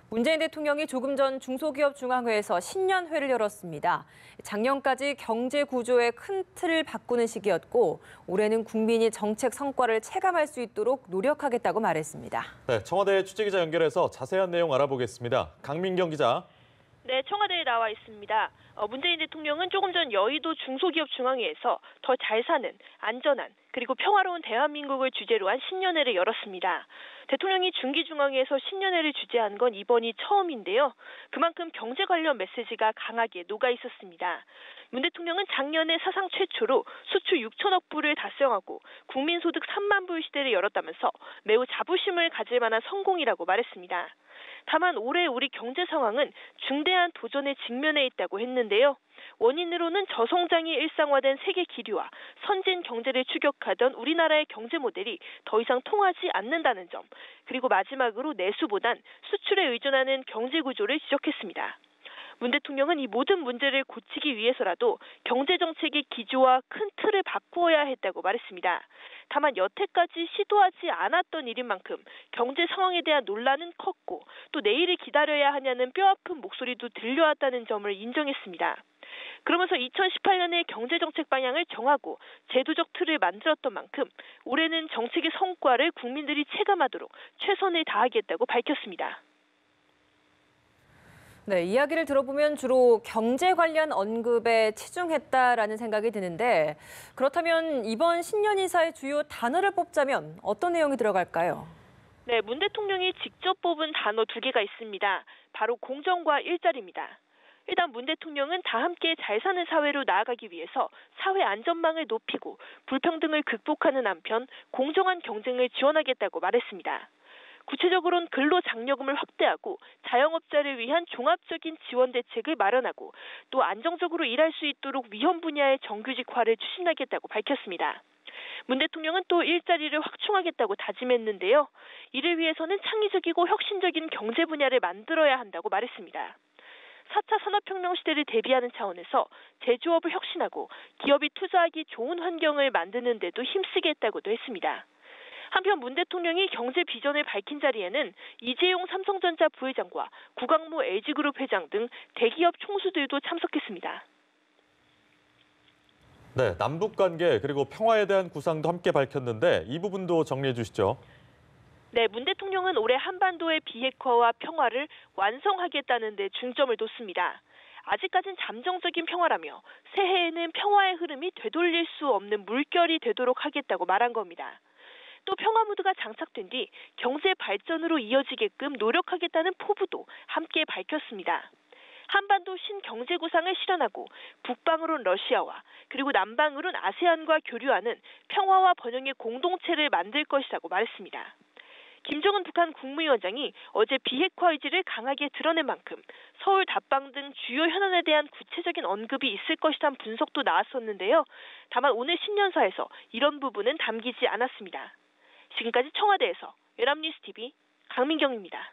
문재인 대통령이 조금 전 중소기업중앙회에서 신년회를 열었습니다. 작년까지 경제 구조의 큰 틀을 바꾸는 시기였고 올해는 국민이 정책 성과를 체감할 수 있도록 노력하겠다고 말했습니다. 네, 청와대 취재기자 연결해서 자세한 내용 알아보겠습니다. 강민경 기자. 네, 청와대에 나와 있습니다. 문재인 대통령은 조금 전 여의도 중소기업중앙회에서 더 잘 사는, 안전한, 그리고 평화로운 대한민국을 주제로 한 신년회를 열었습니다. 대통령이 중기중앙회에서 신년회를 주재한 건 이번이 처음인데요. 그만큼 경제 관련 메시지가 강하게 녹아 있었습니다. 문 대통령은 작년에 사상 최초로 수출 6천억 불을 달성하고 국민소득 3만 불 시대를 열었다면서 매우 자부심을 가질 만한 성공이라고 말했습니다. 다만 올해 우리 경제 상황은 중대한 도전에 직면해 있다고 했는데요. 원인으로는 저성장이 일상화된 세계 기류와 선진 경제를 추격하던 우리나라의 경제 모델이 더 이상 통하지 않는다는 점, 그리고 마지막으로 내수보단 수출에 의존하는 경제 구조를 지적했습니다. 문 대통령은 이 모든 문제를 고치기 위해서라도 경제정책의 기조와 큰 틀을 바꾸어야 했다고 말했습니다. 다만 여태까지 시도하지 않았던 일인 만큼 경제 상황에 대한 논란은 컸고 또 내일을 기다려야 하냐는 뼈아픈 목소리도 들려왔다는 점을 인정했습니다. 그러면서 2018년에 경제정책 방향을 정하고 제도적 틀을 만들었던 만큼 올해는 정책의 성과를 국민들이 체감하도록 최선을 다하겠다고 밝혔습니다. 네, 이야기를 들어보면 주로 경제 관련 언급에 치중했다라는 생각이 드는데 그렇다면 이번 신년 인사의 주요 단어를 뽑자면 어떤 내용이 들어갈까요? 네, 문 대통령이 직접 뽑은 단어 두 개가 있습니다. 바로 공정과 일자리입니다. 일단 문 대통령은 다 함께 잘 사는 사회로 나아가기 위해서 사회 안전망을 높이고 불평등을 극복하는 한편 공정한 경쟁을 지원하겠다고 말했습니다. 구체적으로는 근로장려금을 확대하고 자영업자를 위한 종합적인 지원 대책을 마련하고 또 안정적으로 일할 수 있도록 위험 분야의 정규직화를 추진하겠다고 밝혔습니다. 문 대통령은 또 일자리를 확충하겠다고 다짐했는데요. 이를 위해서는 창의적이고 혁신적인 경제 분야를 만들어야 한다고 말했습니다. 4차 산업혁명 시대를 대비하는 차원에서 제조업을 혁신하고 기업이 투자하기 좋은 환경을 만드는 데도 힘쓰겠다고도 했습니다. 한편 문 대통령이 경제 비전을 밝힌 자리에는 이재용 삼성전자 부회장과 구광모 LG그룹 회장 등 대기업 총수들도 참석했습니다. 네, 남북관계 그리고 평화에 대한 구상도 함께 밝혔는데 이 부분도 정리해 주시죠. 네, 문 대통령은 올해 한반도의 비핵화와 평화를 완성하겠다는 데 중점을 뒀습니다. 아직까진 잠정적인 평화라며 새해에는 평화의 흐름이 되돌릴 수 없는 물결이 되도록 하겠다고 말한 겁니다. 또 평화 무드가 장착된 뒤 경제 발전으로 이어지게끔 노력하겠다는 포부도 함께 밝혔습니다. 한반도 신경제 구상을 실현하고 북방으로는 러시아와 그리고 남방으로는 아세안과 교류하는 평화와 번영의 공동체를 만들 것이라고 말했습니다. 김정은 북한 국무위원장이 어제 비핵화 의지를 강하게 드러낸 만큼 서울 답방 등 주요 현안에 대한 구체적인 언급이 있을 것이란 분석도 나왔었는데요. 다만 오늘 신년사에서 이런 부분은 담기지 않았습니다. 지금까지 청와대에서 연합뉴스TV 강민경입니다.